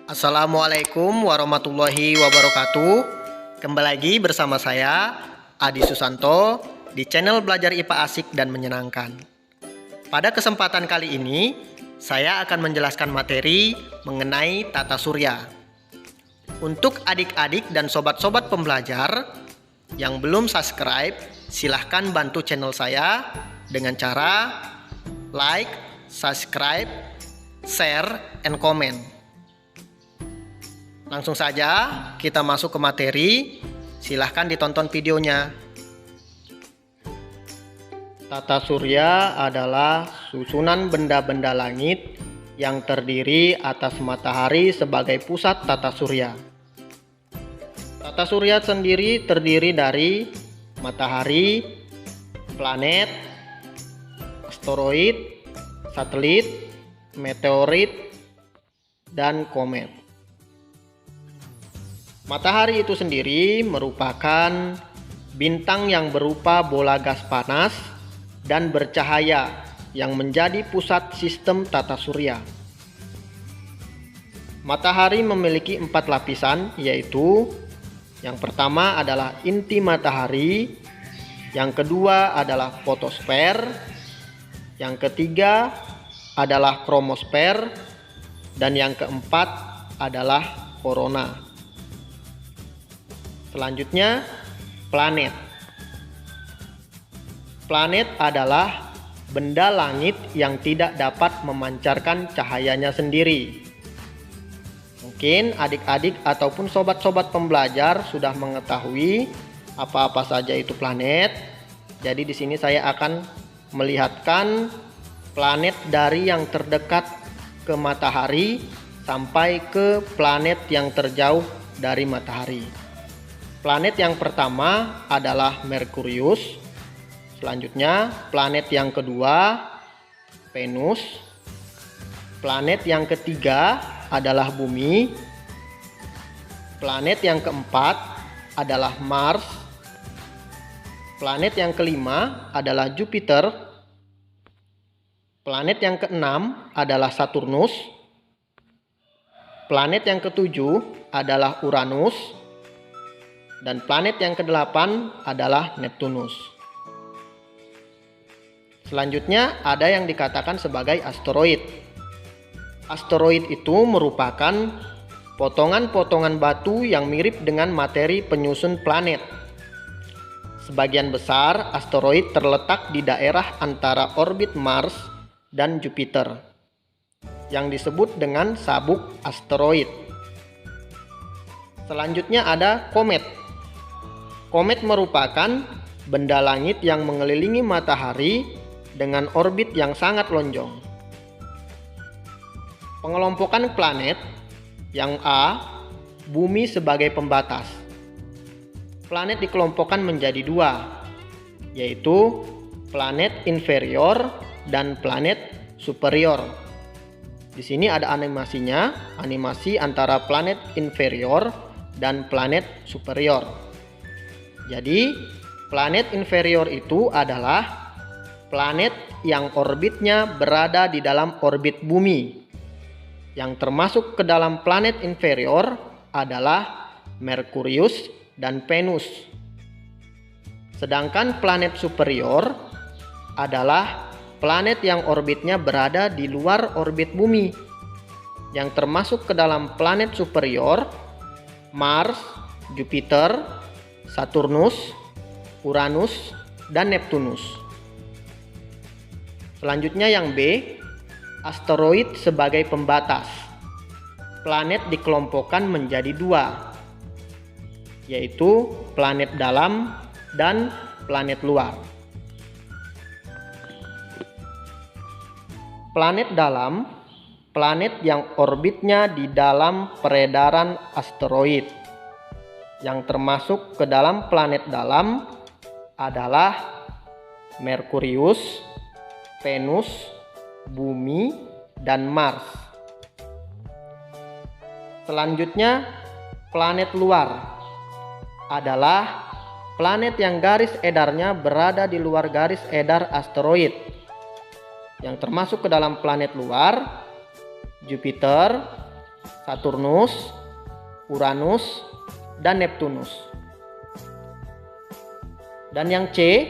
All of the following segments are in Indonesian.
Assalamualaikum warahmatullahi wabarakatuh. Kembali lagi bersama saya Adi Susanto di channel Belajar IPA Asik dan Menyenangkan. Pada kesempatan kali ini saya akan menjelaskan materi mengenai tata surya. Untuk adik-adik dan sobat-sobat pembelajar yang belum subscribe, silahkan bantu channel saya dengan cara like, subscribe, share, and comment. Langsung saja kita masuk ke materi. Silahkan ditonton videonya. Tata surya adalah susunan benda-benda langit yang terdiri atas matahari sebagai pusat tata surya. Tata surya sendiri terdiri dari matahari, planet, asteroid, satelit, meteorit, dan komet. Matahari itu sendiri merupakan bintang yang berupa bola gas panas dan bercahaya yang menjadi pusat sistem tata surya. Matahari memiliki 4 lapisan, yaitu yang pertama adalah inti matahari, yang kedua adalah fotosfer, yang ketiga adalah kromosfer, dan yang keempat adalah korona. Selanjutnya, planet. Planet adalah benda langit yang tidak dapat memancarkan cahayanya sendiri. Mungkin adik-adik ataupun sobat-sobat pembelajar sudah mengetahui apa-apa saja itu planet. Jadi di sini saya akan melihatkan planet dari yang terdekat ke matahari sampai ke planet yang terjauh dari matahari. Planet yang pertama adalah Merkurius. Selanjutnya, planet yang kedua Venus. Planet yang ketiga adalah Bumi. Planet yang keempat adalah Mars. Planet yang kelima adalah Jupiter. Planet yang keenam adalah Saturnus. Planet yang ketujuh adalah Uranus. Dan planet yang kedelapan adalah Neptunus. Selanjutnya ada yang dikatakan sebagai asteroid. Asteroid itu merupakan potongan-potongan batu yang mirip dengan materi penyusun planet. Sebagian besar asteroid terletak di daerah antara orbit Mars dan Jupiter, yang disebut dengan sabuk asteroid. Selanjutnya ada komet. Komet merupakan benda langit yang mengelilingi matahari dengan orbit yang sangat lonjong. Pengelompokan planet yang A, Bumi sebagai pembatas. Planet dikelompokkan menjadi 2, yaitu planet inferior dan planet superior. Di sini ada animasinya, animasi antara planet inferior dan planet superior. Jadi, planet inferior itu adalah planet yang orbitnya berada di dalam orbit bumi. Yang termasuk ke dalam planet inferior adalah Merkurius dan Venus. Sedangkan planet superior adalah planet yang orbitnya berada di luar orbit bumi. Yang termasuk ke dalam planet superior Mars, Jupiter, Saturnus, Uranus, dan Neptunus. Selanjutnya yang B, asteroid sebagai pembatas. Planet dikelompokkan menjadi 2, yaitu planet dalam dan planet luar. Planet dalam, planet yang orbitnya di dalam peredaran asteroid. Yang termasuk ke dalam planet dalam adalah Merkurius, Venus, Bumi, dan Mars. Selanjutnya, planet luar adalah planet yang garis edarnya berada di luar garis edar asteroid. Yang termasuk ke dalam planet luar Jupiter, Saturnus, Uranus, dan Neptunus. Dan yang C,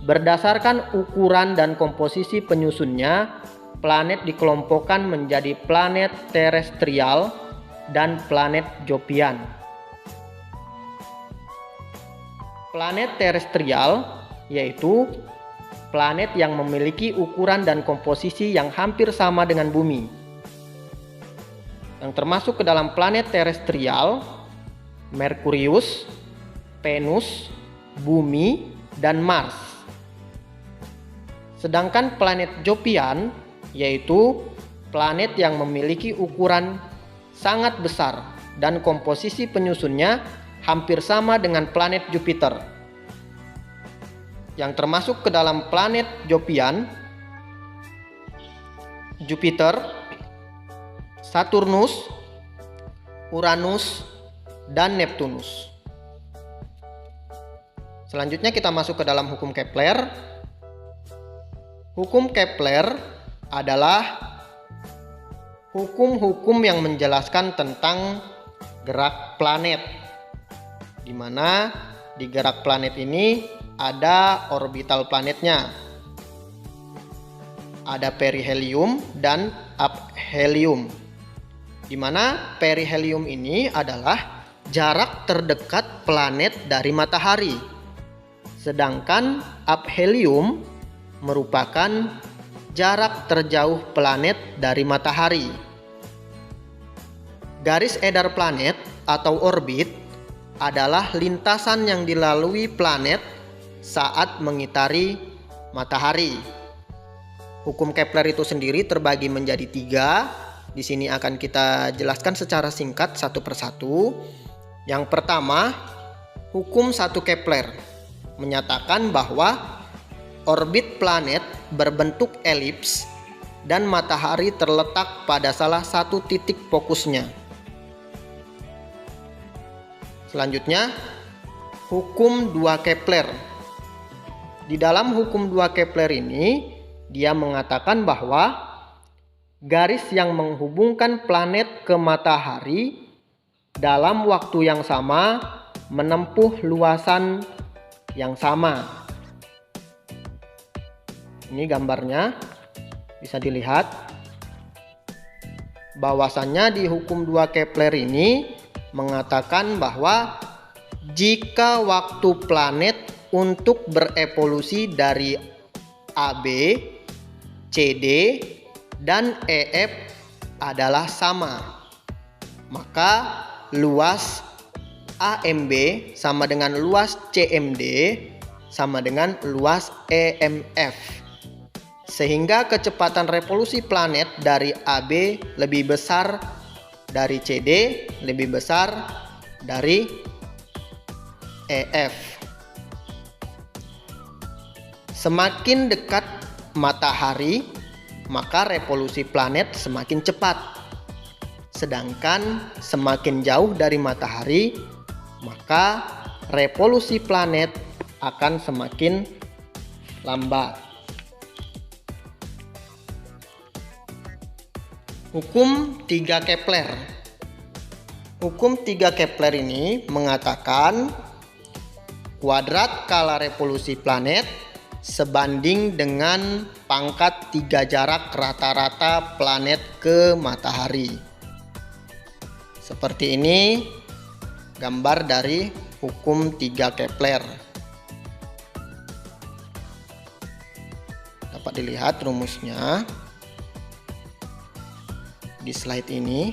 berdasarkan ukuran dan komposisi penyusunnya, planet dikelompokkan menjadi planet terestrial dan planet Jovian. Planet terestrial yaitu planet yang memiliki ukuran dan komposisi yang hampir sama dengan Bumi. Yang termasuk ke dalam planet terestrial, Merkurius, Venus, Bumi, dan Mars. Sedangkan planet Jovian yaitu planet yang memiliki ukuran sangat besar dan komposisi penyusunnya hampir sama dengan planet Jupiter. Yang termasuk ke dalam planet Jovian, Jupiter, Saturnus, Uranus, dan Neptunus. Selanjutnya kita masuk ke dalam hukum Kepler. Hukum Kepler adalah hukum-hukum yang menjelaskan tentang gerak planet, di mana di gerak planet ini ada orbital planetnya, ada perihelium dan aphelium, di mana perihelium ini adalah jarak terdekat planet dari matahari, sedangkan aphelium merupakan jarak terjauh planet dari matahari. Garis edar planet atau orbit adalah lintasan yang dilalui planet saat mengitari matahari. Hukum Kepler itu sendiri terbagi menjadi 3. Di sini akan kita jelaskan secara singkat satu persatu. Yang pertama, hukum 1 Kepler menyatakan bahwa orbit planet berbentuk elips dan matahari terletak pada salah satu titik fokusnya. Selanjutnya, hukum 2 Kepler. Di dalam hukum 2 Kepler ini, dia mengatakan bahwa garis yang menghubungkan planet ke matahari dalam waktu yang sama menempuh luasan yang sama. Ini gambarnya bisa dilihat bahwasannya di hukum 2 Kepler ini mengatakan bahwa jika waktu planet untuk berevolusi dari AB, CD, dan EF adalah sama, maka luas AMB sama dengan luas CMD sama dengan luas EMF, sehingga kecepatan revolusi planet dari AB lebih besar dari CD, lebih besar dari EF. Semakin dekat matahari, maka revolusi planet semakin cepat. Sedangkan semakin jauh dari matahari, maka revolusi planet akan semakin lambat. Hukum 3 Kepler. Hukum 3 Kepler ini mengatakan kuadrat skala revolusi planet sebanding dengan pangkat 3 jarak rata-rata planet ke matahari. Seperti ini gambar dari hukum 3 Kepler. Dapat dilihat rumusnya di slide ini,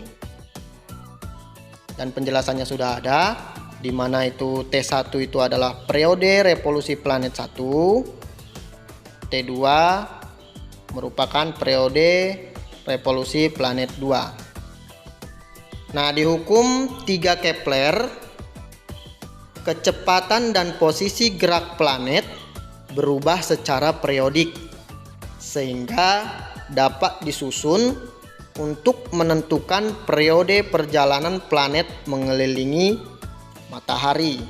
dan penjelasannya sudah ada, di mana itu T1 itu adalah periode revolusi planet 1, T2 merupakan periode revolusi planet 2. Nah, di hukum 3 Kepler, kecepatan dan posisi gerak planet berubah secara periodik, sehingga dapat disusun untuk menentukan periode perjalanan planet mengelilingi matahari.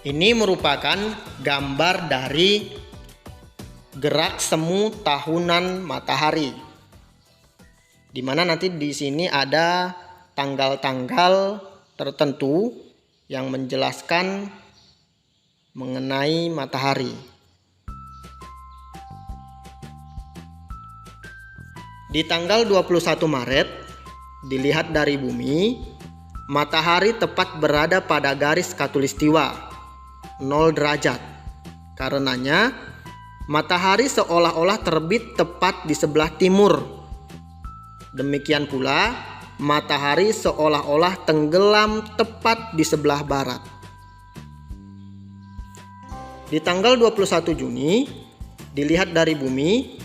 Ini merupakan gambar dari gerak semu tahunan matahari. Di mana nanti di sini ada tanggal-tanggal tertentu yang menjelaskan mengenai matahari. Di tanggal 21 Maret, dilihat dari bumi, matahari tepat berada pada garis khatulistiwa 0 derajat. Karenanya, matahari seolah-olah terbit tepat di sebelah timur. Demikian pula, matahari seolah-olah tenggelam tepat di sebelah barat. Di tanggal 21 Juni, dilihat dari bumi,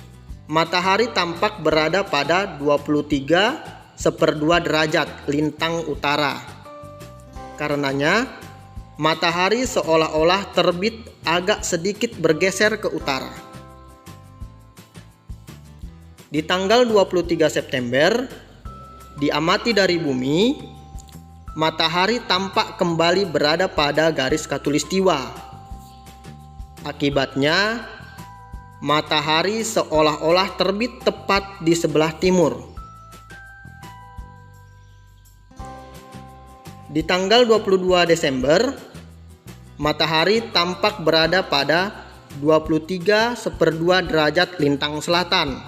matahari tampak berada pada 23/2 derajat lintang utara. Karenanya, matahari seolah-olah terbit agak sedikit bergeser ke utara. Di tanggal 23 September, diamati dari bumi, matahari tampak kembali berada pada garis khatulistiwa. Akibatnya, matahari seolah-olah terbit tepat di sebelah timur. Di tanggal 22 Desember, matahari tampak berada pada 23/2 derajat lintang selatan.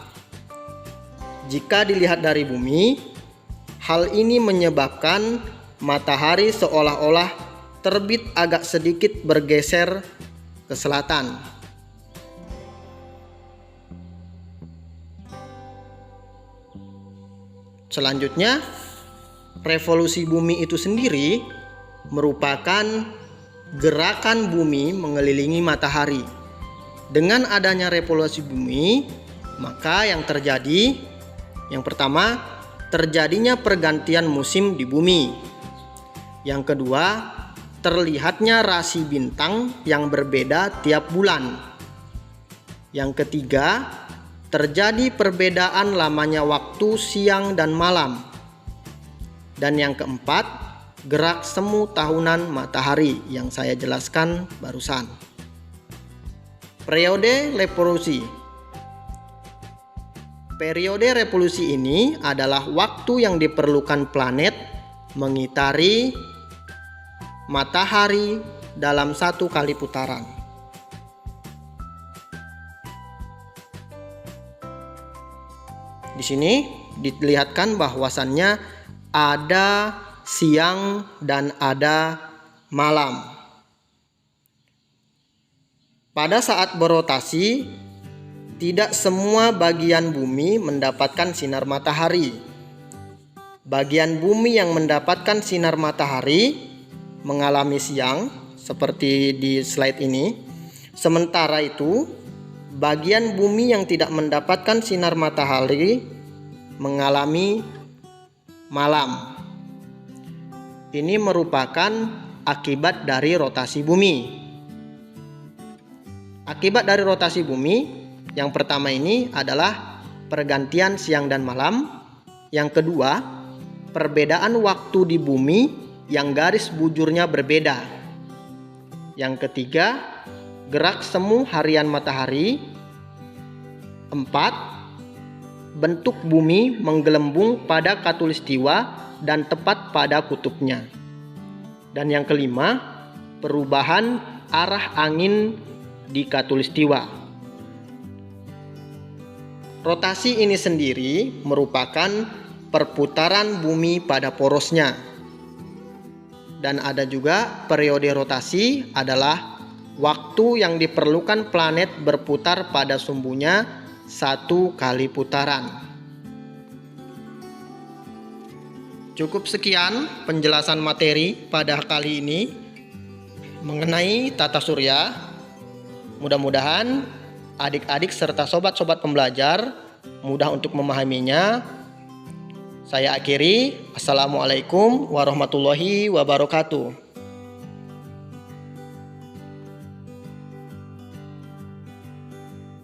Jika dilihat dari bumi, hal ini menyebabkan matahari seolah-olah terbit agak sedikit bergeser ke selatan. Selanjutnya, revolusi bumi itu sendiri merupakan gerakan bumi mengelilingi matahari. Dengan adanya revolusi bumi, maka yang terjadi, yang pertama, terjadinya pergantian musim di bumi. Yang kedua, terlihatnya rasi bintang yang berbeda tiap bulan. Yang ketiga, terjadi perbedaan lamanya waktu siang dan malam. Dan yang keempat, gerak semu tahunan matahari yang saya jelaskan barusan. Periode revolusi. Periode revolusi ini adalah waktu yang diperlukan planet mengitari matahari dalam satu kali putaran. Di sini dilihatkan bahwasannya ada siang dan ada malam. Pada saat berotasi, tidak semua bagian bumi mendapatkan sinar matahari. Bagian bumi yang mendapatkan sinar matahari mengalami siang seperti di slide ini. Sementara itu, bagian bumi yang tidak mendapatkan sinar matahari mengalami malam. Ini merupakan akibat dari rotasi bumi. Akibat dari rotasi bumi yang pertama ini adalah pergantian siang dan malam. Yang kedua, perbedaan waktu di bumi yang garis bujurnya berbeda. Yang ketiga, gerak semu harian matahari. 4. Bentuk bumi menggelembung pada khatulistiwa dan tepat pada kutubnya. Dan yang kelima, perubahan arah angin di khatulistiwa. Rotasi ini sendiri merupakan perputaran bumi pada porosnya. Dan ada juga periode rotasi adalah waktu yang diperlukan planet berputar pada sumbunya 1 kali putaran. Cukup sekian penjelasan materi pada kali ini mengenai tata surya. Mudah-mudahan adik-adik serta sobat-sobat pembelajar mudah untuk memahaminya. Saya akhiri. Assalamualaikum warahmatullahi wabarakatuh.